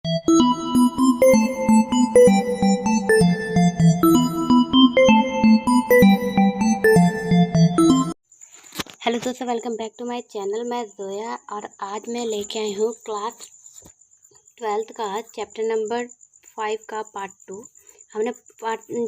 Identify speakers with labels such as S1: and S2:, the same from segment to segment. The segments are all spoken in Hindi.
S1: हेलो दोस्तों, welcome back to my channel. मैं जोया और आज मैं लेके आई हूँ क्लास 12th का चैप्टर नंबर 5 का पार्ट 2। हमने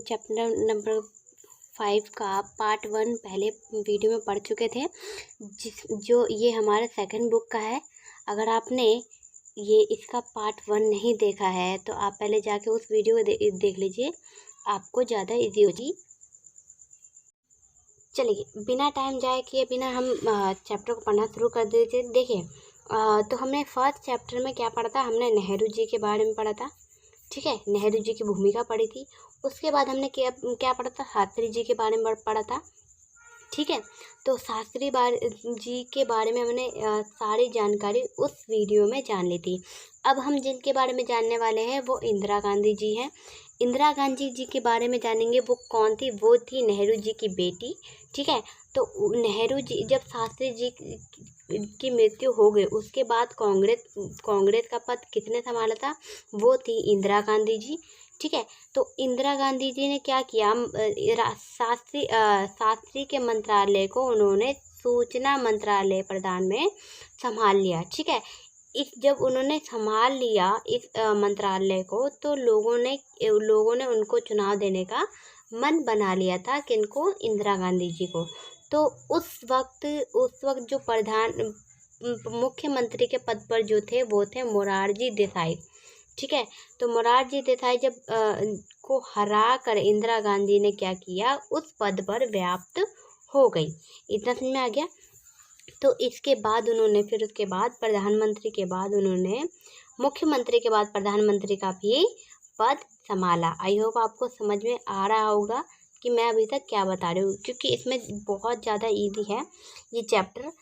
S1: चैप्टर नंबर 5 का पार्ट 1 पहले वीडियो में पढ़ चुके थे, जो ये हमारे सेकंड बुक का है। अगर आपने इसका पार्ट 1 नहीं देखा है तो आप पहले जाके उस वीडियो को देख लीजिए, आपको ज़्यादा ईजी होगी। चलिए बिना टाइम जाए किए बिना हम चैप्टर को पढ़ना शुरू कर देते। देखिए, तो हमने फर्स्ट चैप्टर में क्या पढ़ा था? हमने नेहरू जी के बारे में पढ़ा था, ठीक है। नेहरू जी की भूमिका पढ़ी थी। उसके बाद हमने क्या पढ़ा था? शास्त्री जी के बारे में पढ़ा था, ठीक है। तो शास्त्री जी के बारे में हमने सारी जानकारी उस वीडियो में जान ली थी। अब हम जिनके बारे में जानने वाले हैं वो इंदिरा गांधी जी हैं। इंदिरा गांधी जी के बारे में जानेंगे। वो कौन थी? वो थी नेहरू जी की बेटी, ठीक है। तो नेहरू जी, जब शास्त्री जी की मृत्यु हो गई, उसके बाद कांग्रेस का पद किसने संभाला था? वो थी इंदिरा गांधी जी, ठीक है। तो इंदिरा गांधी जी ने क्या किया? शास्त्री के मंत्रालय को उन्होंने सूचना मंत्रालय प्रधान में संभाल लिया, ठीक है। जब उन्होंने संभाल लिया इस मंत्रालय को, तो लोगों ने उनको चुनाव देने का मन बना लिया था। किनको? इंदिरा गांधी जी को। तो उस वक्त जो मुख्यमंत्री के पद पर जो थे वो थे मोरारजी देसाई, ठीक है। तो मोरारजी देसाई को हरा कर इंदिरा गांधी ने क्या किया? उस पद पर व्याप्त हो गई। इतना समझ में आ गया? तो इसके बाद उन्होंने उसके बाद प्रधानमंत्री के बाद उन्होंने मुख्यमंत्री के बाद प्रधानमंत्री का भी पद संभाला। आई होप आपको समझ में आ रहा होगा कि मैं अभी तक क्या बता रही हूँ, क्योंकि इसमें बहुत ज़्यादा इजी है ये चैप्टर।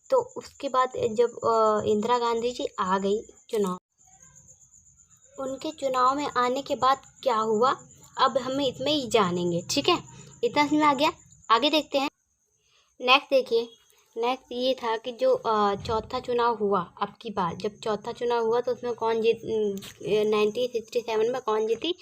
S1: तो उसके बाद जब इंदिरा गांधी जी आ गई उनके चुनाव में आने के बाद क्या हुआ, अब हम इसमें ही जानेंगे, ठीक है। इतना समझ में आ गया? आगे देखते हैं। नेक्स्ट ये था कि जो चौथा चुनाव हुआ, अब की बार जब चौथा चुनाव हुआ तो उसमें कौन 1967 में कौन जीती?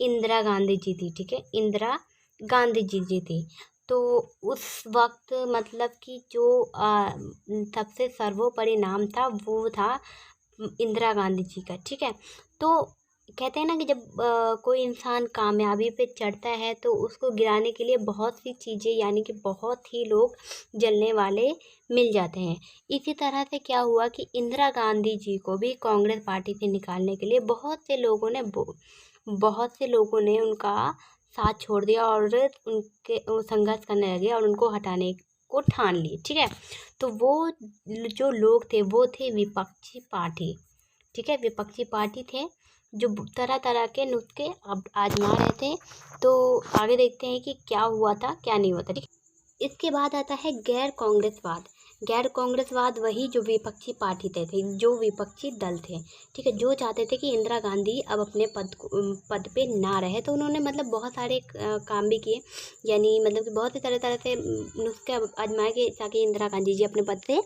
S1: इंदिरा गांधी जीती, ठीक है। इंदिरा गांधी जी जीती। तो उस वक्त मतलब कि जो सबसे सर्वोपरि नाम था वो था इंदिरा गांधी जी का, ठीक है। तो कहते हैं ना कि जब कोई इंसान कामयाबी पे चढ़ता है तो उसको गिराने के लिए बहुत सी चीज़ें, यानी कि बहुत ही लोग जलने वाले मिल जाते हैं। इसी तरह से क्या हुआ कि इंदिरा गांधी जी को भी कांग्रेस पार्टी से निकालने के लिए बहुत से लोगों ने उनका साथ छोड़ दिया और उनके संघर्ष करने लगे और उनको हटाने को ठान लिए, ठीक है। तो वो जो लोग थे वो थे विपक्षी पार्टी, ठीक है। विपक्षी पार्टी थे जो तरह तरह के नुस्खे अब आजमा रहे थे। तो आगे देखते हैं कि क्या हुआ था क्या नहीं हुआ था, ठीक। इसके बाद आता है गैर कांग्रेसवाद। गैर कांग्रेसवाद वही जो विपक्षी पार्टी थे, जो विपक्षी दल थे, ठीक है। जो चाहते थे कि इंदिरा गांधी अब अपने पद पे ना रहे। तो उन्होंने मतलब बहुत सारे काम भी किए, यानी मतलब कि बहुत ही तरह तरह से नुस्खे आजमाए कि ताकि इंदिरा गांधी जी अपने पद से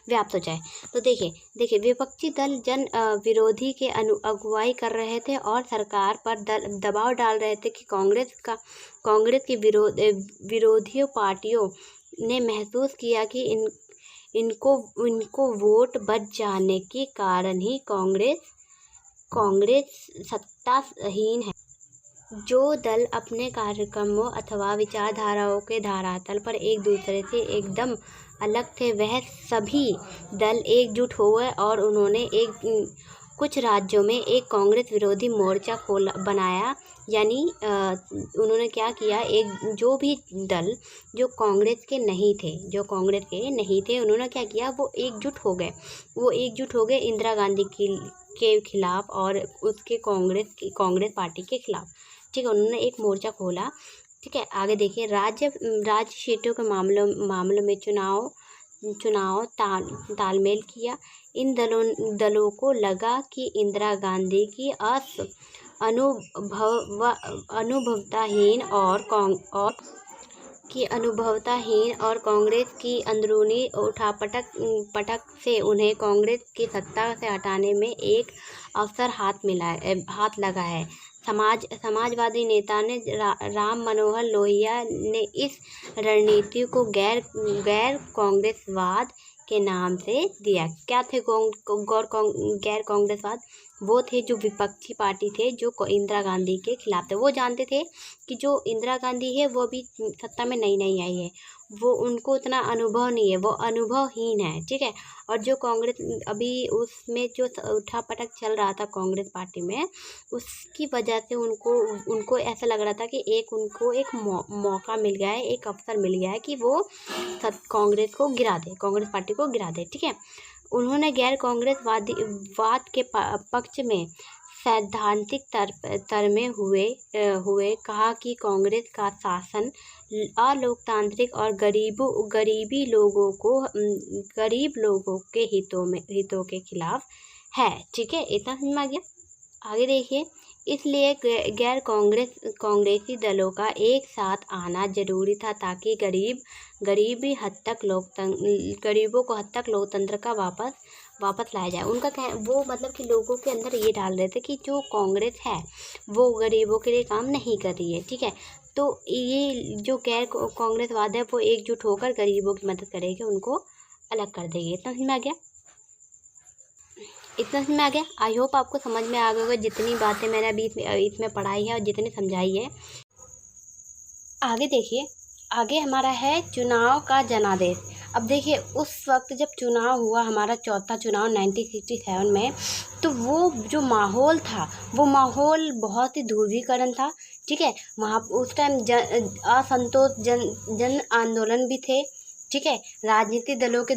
S1: व्याप्त हो जाए। तो देखिए विपक्षी दल जन विरोधी के अगुवाई कर रहे थे और सरकार पर दबाव डाल रहे थे कि कांग्रेस की विरोधी पार्टियों ने महसूस किया कि इनको वोट बच जाने के कारण ही कांग्रेस सत्ताहीन है। जो दल अपने कार्यक्रमों अथवा विचारधाराओं के धरातल पर एक दूसरे से एकदम अलग थे, वह सभी दल एकजुट हो गए और उन्होंने कुछ राज्यों में एक कांग्रेस विरोधी मोर्चा बनाया। यानी उन्होंने क्या किया, एक जो भी दल जो कांग्रेस के नहीं थे उन्होंने क्या किया, वो एकजुट हो गए इंदिरा गांधी के खिलाफ और उसके कांग्रेस पार्टी के खिलाफ, ठीक है। उन्होंने एक मोर्चा खोला, ठीक है। आगे देखिए, राज्य सीटों के मामलों में चुनाव तालमेल किया। इन दलों को लगा कि इंदिरा गांधी की अनुभवताहीन और कि अनुभवताहीन और कांग्रेस की अंदरूनी उठापटक से उन्हें कांग्रेस की सत्ता से हटाने में एक अवसर हाथ लगा है। समाजवादी नेता ने राम मनोहर लोहिया ने इस रणनीति को गैर कांग्रेसवाद के नाम से दिया। क्या थे गैर कांग्रेसवाद? वो थे जो विपक्षी पार्टी थे, जो इंदिरा गांधी के खिलाफ थे। वो जानते थे कि जो इंदिरा गांधी है वो अभी सत्ता में नई आई है, वो उनको उतना अनुभव नहीं है, वो अनुभवहीन है, ठीक है। और जो कांग्रेस अभी उसमें जो उठापटक चल रहा था कांग्रेस पार्टी में, उसकी वजह से उनको ऐसा लग रहा था कि उनको एक मौका मिल गया है, एक अवसर मिल गया है कि वो कांग्रेस को गिरा दे, कांग्रेस पार्टी को गिरा दे, ठीक है। उन्होंने गैर कांग्रेसवाद के पक्ष में सैद्धांतिक तर में हुए कहा कि कांग्रेस का शासन अलोकतांत्रिक और गरीब लोगों के हितों के खिलाफ है, ठीक है। इतना समझ में आ गया। आगे देखिए, इसलिए गैर कांग्रेसी दलों का एक साथ आना जरूरी था ताकि गरीबों को हद तक लोकतंत्र का वापस लाया जाए। उनका वो मतलब कि लोगों के अंदर ये डाल रहे थे कि जो कांग्रेस है वो गरीबों के लिए काम नहीं कर रही है, ठीक है। तो ये जो गैर कांग्रेसवाद है वो एकजुट होकर गरीबों की मदद करेगी, उनको अलग कर देगी। इतना समझ में आ गया। आई होप आपको समझ में आ गया होगा जितनी बातें मैंने अभी इसमें पढ़ाई है और जितनी समझाई है। आगे देखिए, आगे हमारा है चुनाव का जनादेश। अब देखिए, उस वक्त जब चुनाव हुआ, हमारा चौथा चुनाव 1967 में, तो वो जो माहौल था वो माहौल बहुत ही ध्रुवीकरण था, ठीक है। वहाँ उस टाइम असंतोष जन आंदोलन भी थे, ठीक है। राजनीतिक दलों के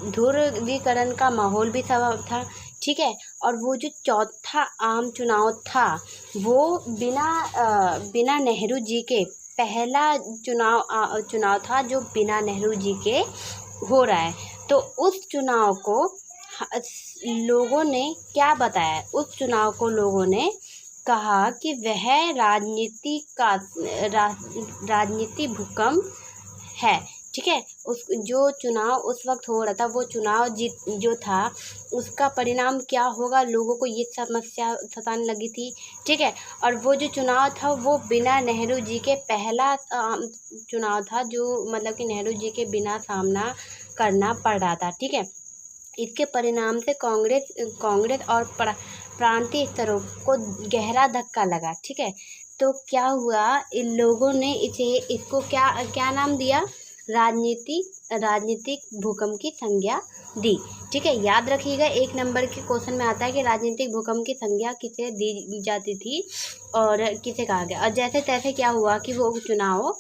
S1: ध्रुवीकरण का माहौल भी था, ठीक है। और वो जो चौथा आम चुनाव था वो बिना नेहरू जी के पहला चुनाव था जो बिना नेहरू जी के हो रहा है। तो उस चुनाव को लोगों ने क्या बताया? उस चुनाव को लोगों ने कहा कि वह राजनीति भूकंप है, ठीक है। जो चुनाव उस वक्त हो रहा था, वो चुनाव जो था उसका परिणाम क्या होगा, लोगों को ये समस्या सताने लगी थी, ठीक है। और वो जो चुनाव था वो बिना नेहरू जी के पहला चुनाव था, जो मतलब कि नेहरू जी के बिना सामना करना पड़ रहा था, ठीक है। इसके परिणाम से कांग्रेस और प्रांतीय स्तरों को गहरा धक्का लगा, ठीक है। तो क्या हुआ, इन लोगों ने इसको क्या नाम दिया? राजनीतिक भूकंप की संज्ञा दी, ठीक है। याद रखिएगा, 1 नंबर के क्वेश्चन में आता है कि राजनीतिक भूकंप की संज्ञा किसे दी जाती थी और किसे कहा गया। और जैसे तैसे क्या हुआ कि वो चुनाव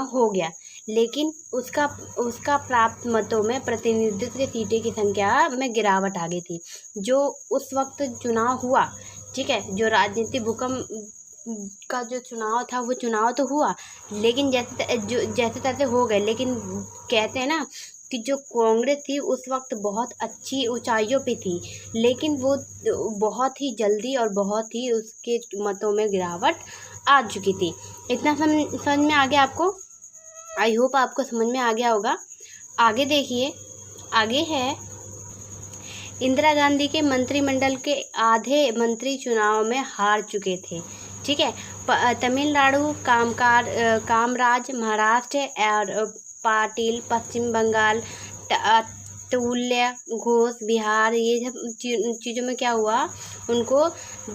S1: हो गया, लेकिन उसका प्राप्त मतों में प्रतिनिधित्व सीटें की संख्या में गिरावट आ गई थी। जो उस वक्त चुनाव हुआ, ठीक है, जो राजनीतिक भूकंप का जो चुनाव था वो चुनाव तो हुआ, लेकिन जैसे तैसे हो गए। लेकिन कहते हैं ना कि जो कांग्रेस थी उस वक्त बहुत अच्छी ऊंचाइयों पे थी, लेकिन वो बहुत ही जल्दी और बहुत ही उसके मतों में गिरावट आ चुकी थी। इतना समझ में आ गया आपको? आई होप आपको समझ में आ गया होगा। आगे देखिए, आगे है इंदिरा गांधी के मंत्रिमंडल के आधे मंत्री चुनाव में हार चुके थे, ठीक है। तमिलनाडु कामराज, महाराष्ट्र और पाटिल, पश्चिम बंगाल, तुल्य घोष बिहार, ये सब चीज़ों में क्या हुआ, उनको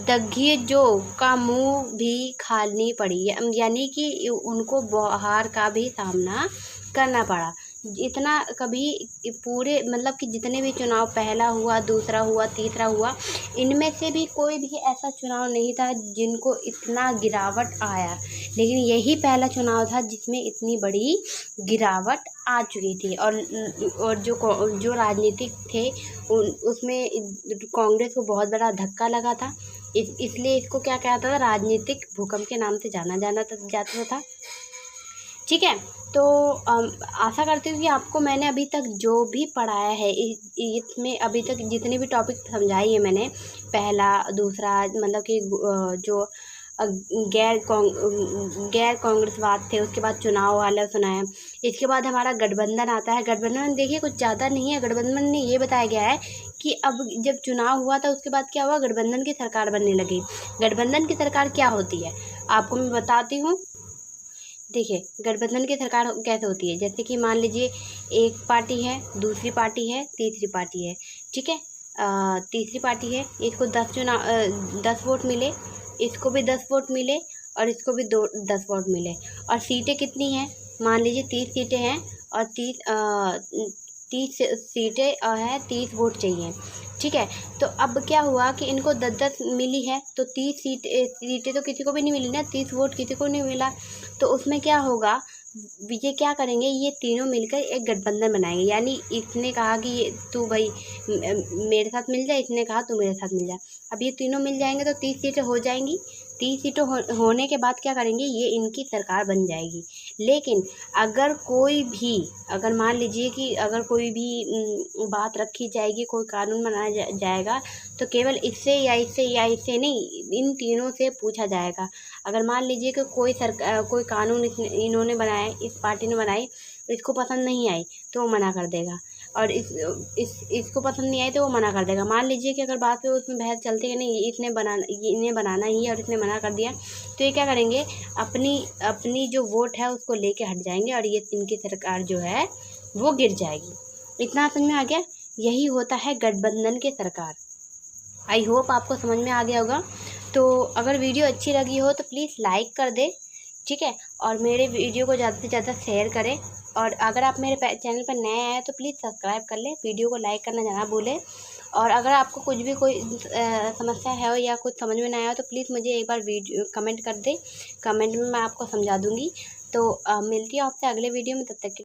S1: दग्गियों का मुंह भी खानी पड़ी, यानी कि उनको हार का भी सामना करना पड़ा। इतना कभी पूरे मतलब कि जितने भी चुनाव पहला हुआ, दूसरा हुआ, तीसरा हुआ, इनमें से भी कोई भी ऐसा चुनाव नहीं था जिनको इतना गिरावट आया, लेकिन यही पहला चुनाव था जिसमें इतनी बड़ी गिरावट आ चुकी थी। और जो राजनीतिक थे उसमें कांग्रेस को बहुत बड़ा धक्का लगा था, इसलिए इसको क्या कहता था? राजनीतिक भूकंप के नाम से जाना जाता था, ठीक है। तो आशा करती हूँ कि आपको मैंने अभी तक जो भी पढ़ाया है इसमें अभी तक जितने भी टॉपिक समझाई है मैंने, पहला दूसरा मतलब कि जो गैर कांग्रेसवाद थे, उसके बाद चुनाव वाला सुनाया, इसके बाद हमारा गठबंधन आता है। गठबंधन देखिए कुछ ज़्यादा नहीं है, गठबंधन में ये बताया गया है कि अब जब चुनाव हुआ था उसके बाद क्या हुआ, गठबंधन की सरकार बनने लगी। गठबंधन की सरकार क्या होती है आपको मैं बताती हूँ। देखिए गठबंधन की सरकार कैसे होती है, जैसे कि मान लीजिए एक पार्टी है, दूसरी पार्टी है, तीसरी पार्टी है, ठीक है। तीसरी पार्टी है, इसको 10 वोट मिले, इसको भी 10 वोट मिले और इसको भी 10 वोट मिले, और सीटें कितनी हैं, मान लीजिए 30 सीटें हैं और 30 सीटें हैं, 30 वोट चाहिए, ठीक है। तो अब क्या हुआ कि इनको 10-10 मिली है, तो 30 सीटें तो किसी को भी नहीं मिली ना, 30 वोट किसी को नहीं मिला। तो उसमें क्या होगा, ये क्या करेंगे, ये तीनों मिलकर एक गठबंधन बनाएंगे। यानी इसने कहा कि ये तू भाई मेरे साथ मिल जाए, इसने कहा तू मेरे साथ मिल जा। अब ये तीनों मिल जाएंगे तो 30 सीटें हो जाएंगी। 30 सीटें होने के बाद क्या करेंगे, ये इनकी सरकार बन जाएगी। लेकिन अगर मान लीजिए कि अगर कोई भी बात रखी जाएगी, कोई कानून बनाया जाएगा, तो केवल इससे या इससे नहीं, इन तीनों से पूछा जाएगा। अगर मान लीजिए कि कोई कानून इन्होंने बनाया, इस पार्टी ने बनाई, इसको पसंद नहीं आई तो वो मना कर देगा, और इसको पसंद नहीं आई तो वो मना कर देगा। मान लीजिए कि अगर बात पे उसमें बहस चलती है, नहीं इन्हें बनाना ही है और इसने मना कर दिया, तो ये क्या करेंगे, अपनी जो वोट है उसको लेके हट जाएंगे और ये इनकी सरकार जो है वो गिर जाएगी। इतना समझ में आ गया, यही होता है गठबंधन की सरकार। आई होप आपको समझ में आ गया होगा। तो अगर वीडियो अच्छी लगी हो तो प्लीज़ लाइक कर दे, ठीक है, और मेरे वीडियो को ज़्यादा से ज़्यादा शेयर करें। और अगर आप मेरे चैनल पर नए आए हैं तो प्लीज़ सब्सक्राइब कर लें, वीडियो को लाइक करना ना भूलें। और अगर आपको कुछ भी कोई समस्या है या कुछ समझ में ना आया हो तो प्लीज़ मुझे एक बार वीडियो कमेंट कर दें, कमेंट में मैं आपको समझा दूँगी। तो मिलती हूँ आपसे अगले वीडियो में, तब तक के